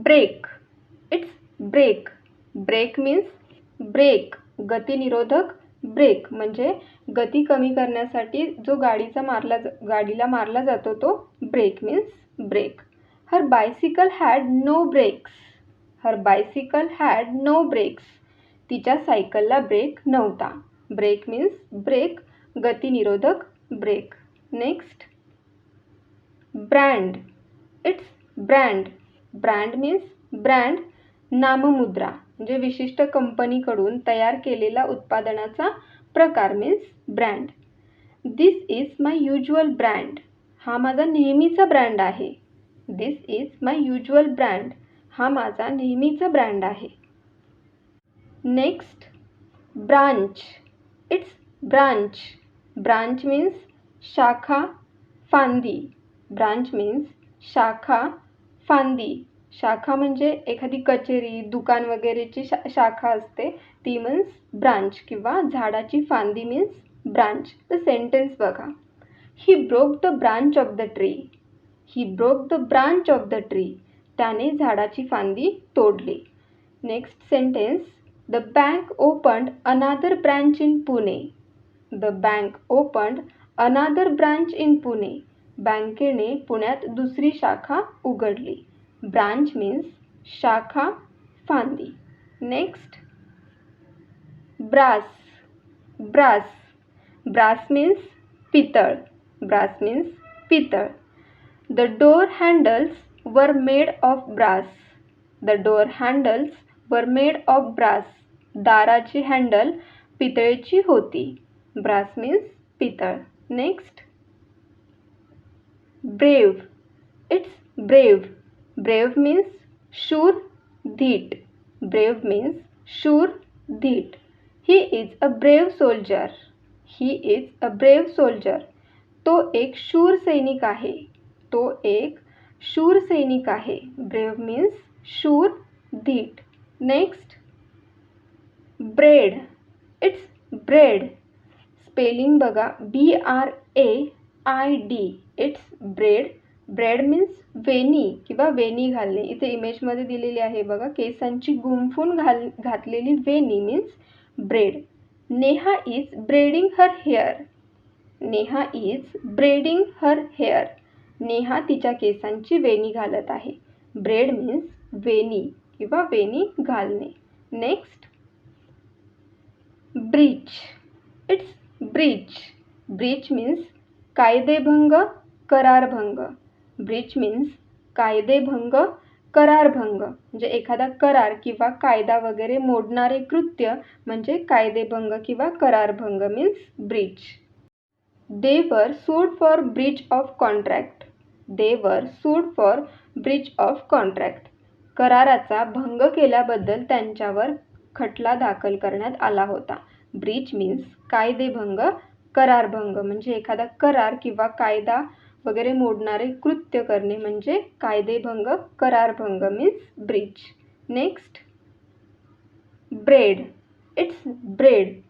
Break. It's break. Break means brake, गतिनिरोधक brake म्हणजे गती कमी करण्यासाठी जो गाडीला मारला जातो तो brake means brake. Her bicycle had no brakes. Her bicycle had no brakes. तिच्या सायकलला ब्रेक नव्हता. ब्रेक मीन्स ब्रेक, गतिनिरोधक brake. Next, brand. It's brand. Brand means brand, नाममुद्रा म्हणजे विशिष्ट कंपनीकडून तयार केलेला उत्पादनाचा प्रकार means brand. This is my usual brand. हा माझा नेहमीचा ब्रँड आहे. This is my usual brand. हा माझा नेहमीचा ब्रँड आहे. Next, branch. It's branch. Branch means शाखा, फांदी. ब्रांच मीन्स शाखा, फांदी. शाखा म्हणजे एखादी कचेरी, दुकान वगैरेची शाखा असते ती मीन्स ब्रांच किंवा झाडाची फांदी मीन्स ब्रांच. द सेंटेन्स बघा. He broke the branch of the tree. He broke the branch of the tree. त्याने झाडाची फांदी तोडली. Next sentence, the bank opened another branch in Pune. The bank opened another branch in Pune. बँकेने पुण्यात दुसरी शाखा उघडली. ब्रांच मीन्स शाखा, फांदी. Next, brass. Brass. Brass means पितळ. ब्रास मीन्स पितळ. The door handles were made of brass. The door handles were made of brass. दाराची handle पितळेची होती. ब्रास मीन्स पितळ. Next, brave. It's brave. Brave means शूर, धीट. Brave means शूर, धीट. He is a brave soldier. He is a brave soldier. तो एक शूर सैनिक आहे. तो एक शूर सैनिक आहे. ब्रेव मीन्स शूर, धीट. Next, bread. It's braid. Spelling बघा, BRAID. It's braid. Braid means वेणी किंवा वेणी घालणे. इथे इमेजमध्ये दिलेली आहे बघा, केसांची गुंफून घातलेली वेणी means bread. Neha is braiding her hair. Neha is braiding her hair. Neha तिच्या केसांची वेणी घालत आहे. ब्रेड मीन्स वेणी किंवा वेणी घालणे. Next, Breach. It's Breach. Breach means कायदेभंग, करारभंग. ब्रीच मीन्स कायदेभंग, करारभंग म्हणजे एखादा करार किंवा कायदा वगैरे मोडणारे कृत्य म्हणजे कायदेभंग किंवा करारभंग मीन्स ब्रीच. दे वर सूड फॉर ब्रीच ऑफ कॉन्ट्रॅक्ट. दे वर सूड फॉर ब्रीच ऑफ कॉन्ट्रॅक्ट. कराराचा भंग केल्याबद्दल त्यांच्यावर खटला दाखल करण्यात आला होता. ब्रीच मीन्स कायदेभंग, करारभंग म्हणजे एखादा करार किंवा कायदा वगैरे मोडणारे कृत्य करणे म्हणजे कायदेभंग, करारभंग means breach. Next, bread. It's bread.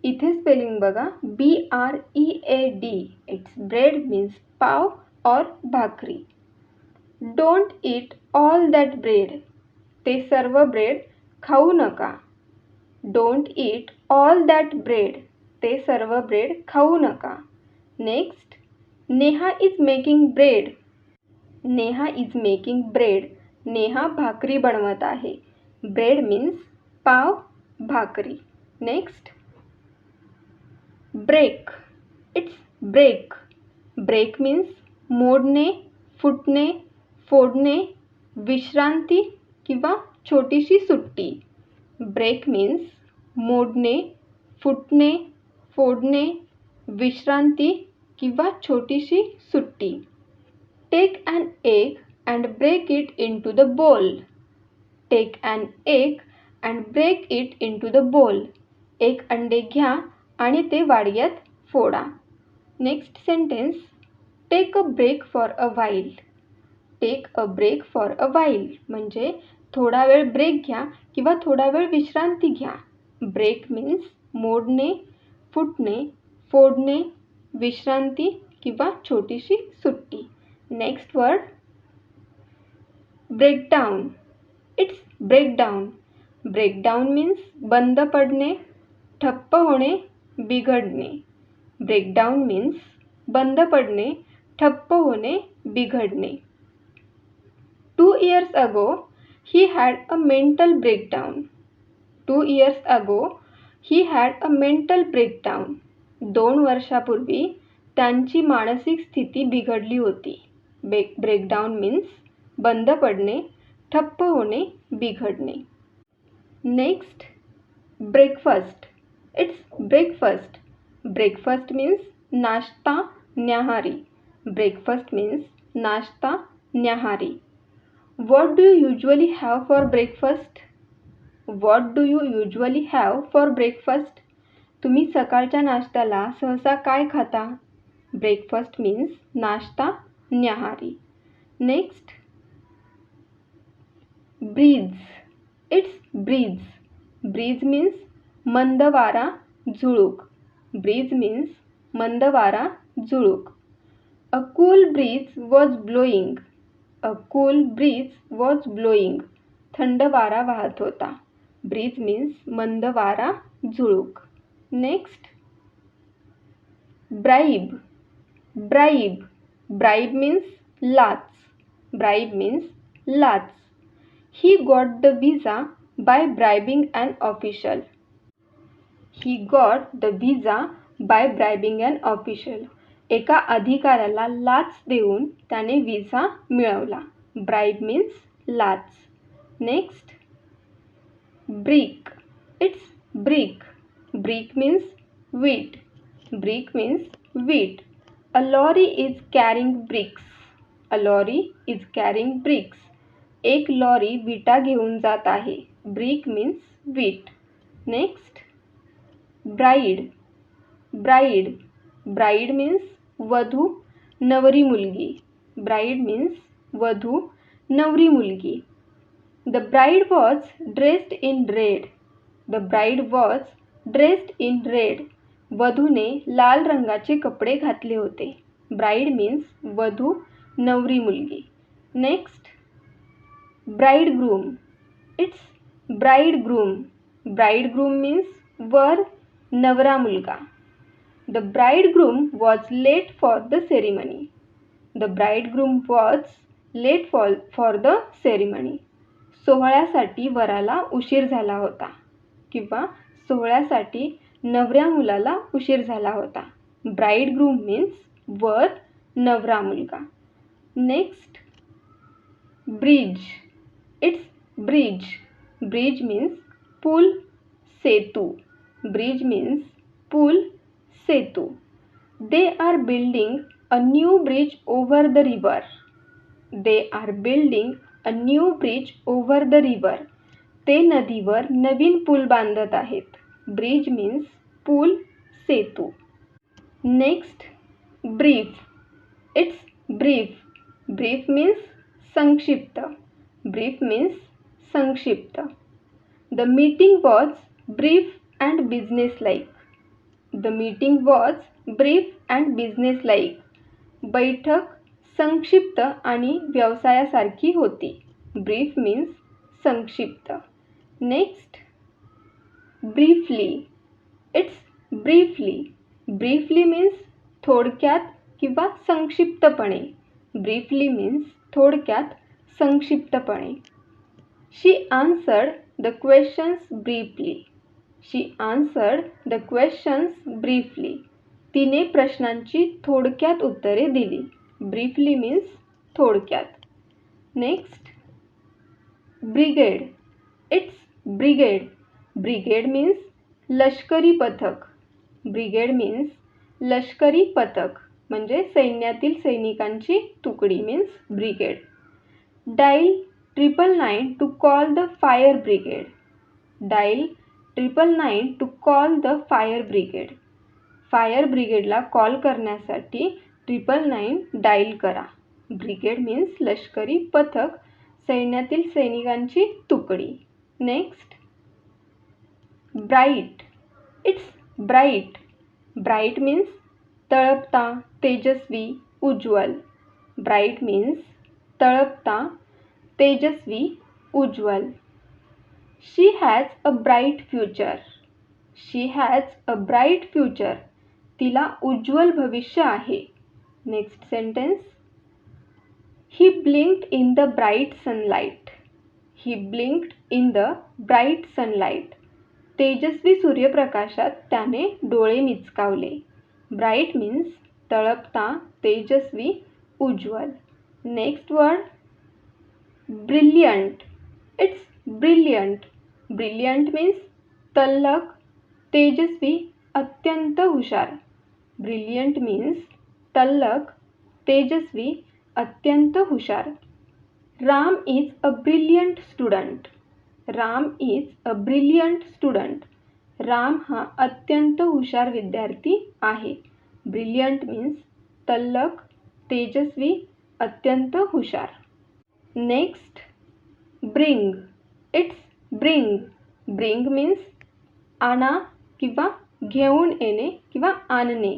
इथे स्पेलिंग बघा, BREAD. इट्स ब्रेड मीन्स पाव और भाकरी. Don't eat all that bread. ते सर्व ब्रेड खाऊ नका. Don't eat all that bread. ते सर्व ब्रेड खाऊ नका. Next, Neha is making bread. Neha is making bread. Neha भाकरी बनवत आहे. ब्रेड मीन्स पाव, भाकरी. Next, break. It's break. Break means मोडणे, फुटणे, फोडणे, विश्रांती किंवा छोटीशी सुट्टी. ब्रेक मीन्स मोडणे, फुटणे, फोडणे, विश्रांती किंवा छोटीशी सुट्टी. Take an egg and break it into the bowl. Take an egg and break it into the bowl. एक अंडे घ्या आणि ते वाडग्यात फोडा. Next sentence, take a break for a while. Take a break for a while म्हणजे थोडा वेळ ब्रेक घ्या किंवा थोडा वेळ विश्रांती घ्या. ब्रेक मीन्स मोडणे, फुटणे, फोडणे, विश्रांती किंवा छोटीशी सुट्टी. Next word, breakdown. It's breakdown. Breakdown means बंद पडणे, ठप्प होणे, बिघडणे. ब्रेकडाऊन मीन्स बंद पडणे, ठप्प होणे, बिघडणे. 2 years ago, he had a mental breakdown. 2 years ago, he had a mental breakdown. 2 वर्षापूर्वी त्यांची मानसिक स्थिती बिघडली होती. ब्रेकडाऊन मीन्स बंद पडणे, ठप्प होणे, बिघडणे. Next, breakfast. It's breakfast. Breakfast means नाश्ता, न्याहारी. ब्रेकफास्ट मीन्स नाश्ता, न्याहारी. What do you usually have for breakfast? What do you usually have for breakfast? तुम्ही सकाळच्या नाश्त्याला सहसा काय खाता? ब्रेकफास्ट मीन्स नाश्ता, न्याहारी. Next, breeze. It's breeze. Breeze means मंद वारा, झुळूक. ब्रीज मीन्स मंद वारा, झुळूक. A cool breeze was blowing. A cool breeze was blowing. थंड वारा वाहत होता. ब्रीज मीन्स मंद वारा, झुळूक. Next, bribe. Bribe. Bribe means लाच. ब्राईब मीन्स लाच. He got the visa by bribing an official. He got the visa by bribing an official. एका अधिकाऱ्याला लाच देऊन त्याने विसा मिळवला. ब्राईब मीन्स लाच. Next, brick. It's brick. Brick means वीट. ब्रिक मीन्स वीट. A lorry is carrying bricks. A lorry is carrying bricks. एक लॉरी विटा घेऊन जात आहे. ब्रिक मीन्स वीट. Next, bride. Bride. Bride means वधू, नवरी मुलगी. ब्राईड मीन्स वधू, नवरी मुलगी. The bride was dressed in red. The bride was dressed in red. वधूने लाल रंगाचे कपडे घातले होते. ब्राईड मीन्स वधू, नवरी मुलगी. नेक्स्ट, ब्राईडग्रूम. इट्स ब्राईडग्रूम. ब्राईडग्रूम मीन्स वर, नवरा मुलगा. The bridegroom was late for the ceremony. The bridegroom was late for the ceremony. सोहळ्यासाठी वराला उशीर झाला होता किंवा सोहळ्यासाठी नवऱ्या मुलाला उशीर झाला होता. ब्राईडग्रूम मीन्स वर, नवरा मुलगा. Next, bridge. It's bridge. Bridge means pool, Setu. Bridge means pool, Setu. They are building a new bridge over the river. They are building a new bridge over the river. ते नदीवर नवीन पूल बांधत आहेत. Bridge means pool, Setu. Next, brief. It's brief. Brief means संक्षिप्त. Brief means संक्षिप्त. The meeting was brief and business-like. The meeting was brief and business-like. बैठक संक्षिप्त आणि व्यवसायासारखी होती. ब्रीफ मीन्स संक्षिप्त. Next, briefly. It's briefly. Briefly means थोडक्यात किंवा संक्षिप्तपणे. ब्रीफली मीन्स थोडक्यात, संक्षिप्तपणे. She answered the questions briefly. She answered the questions briefly. तिने प्रश्नांची थोडक्यात उत्तरे दिली. ब्रीफली मीन्स थोडक्यात. Next, brigade. It's brigade. Brigade means लष्करी पथक. ब्रिगेड मीन्स लष्करी पथक म्हणजे सैन्यातील सैनिकांची तुकडी means brigade. Dial 999 to call the fire brigade. Dial 999 to call the fire brigade. Fire ब्रिगेडला कॉल करण्यासाठी 999 डायल करा. ब्रिगेड मीन्स लष्करी पथक, सैन्यातील सैनिकांची तुकडी. Next, bright. It's bright. Bright means तळपता, तेजस्वी, उज्ज्वल. ब्राईट मीन्स तळपता, तेजस्वी, उज्ज्वल. She has a bright future. She has a bright future. तिला उज्ज्वल भविष्य आहे. Next sentence. He blinked in the bright sunlight. He blinked in the bright sunlight. तेजस्वी सूर्यप्रकाशात त्याने डोळे मिचकावले. ब्राईट मीन्स तळपता, तेजस्वी, उज्ज्वल. Next word brilliant. It's brilliant. Brilliant means तल्लख, तेजस्वी, अत्यंत हुशार. ब्रिलियंट मीन्स तल्लख, तेजस्वी, अत्यंत हुशार. Ram is a brilliant student. Ram is a brilliant student. Ram हा अत्यंत हुशार विद्यार्थी आहे. ब्रिलियंट मीन्स तल्लख, तेजस्वी, अत्यंत हुशार. Next bring. It's bring. Bring means आणा किंवा घेऊन येणे किंवा आणणे.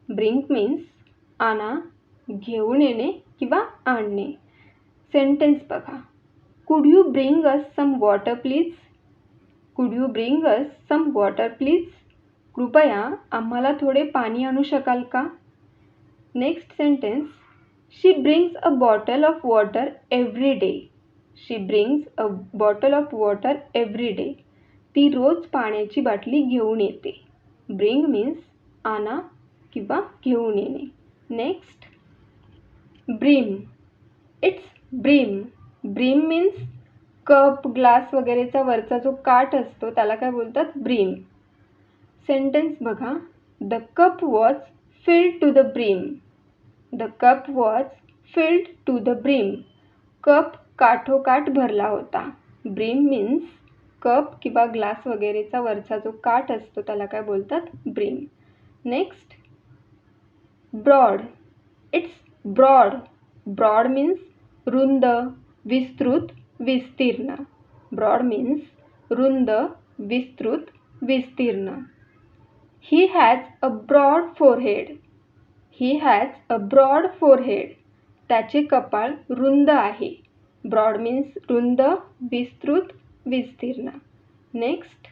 ब्रिंग मीन्स आणा, घेऊन येणे किंवा आणणे. सेंटेन्स बघा. Could you bring us some water please. Could you bring us some water please. कृपया आम्हाला थोडे पाणी आणू शकाल का. Next sentence. She brings a bottle of water every day. She brings a bottle of water every day. ती रोज पाण्याची बाटली घेऊन येते. ब्रिंग मीन्स आणा किंवा घेऊन येणे. Next brim. It's brim. Brim means cup, glass वगैरेचा वरचा जो काठ असतो त्याला काय बोलतात, ब्रीम. सेंटेन्स बघा. The cup was filled to the brim. The cup was filled to the brim. Cup काठोकाठ भरला होता. ब्रीम मीन्स कप किंवा ग्लास वगैरेचा वरचा जो काठ असतो त्याला काय बोलतात, brim. Next broad. It's broad. Broad means रुंद, विस्तृत, विस्तीर्ण. ब्रॉड मीन्स रुंद, विस्तृत, विस्तीर्ण. ही has a broad forehead. He has a broad forehead. त्याचे कपाळ रुंद आहे. ब्रॉड मीन्स रुंद, विस्तृत, विस्तीर्ण. नेक्स्ट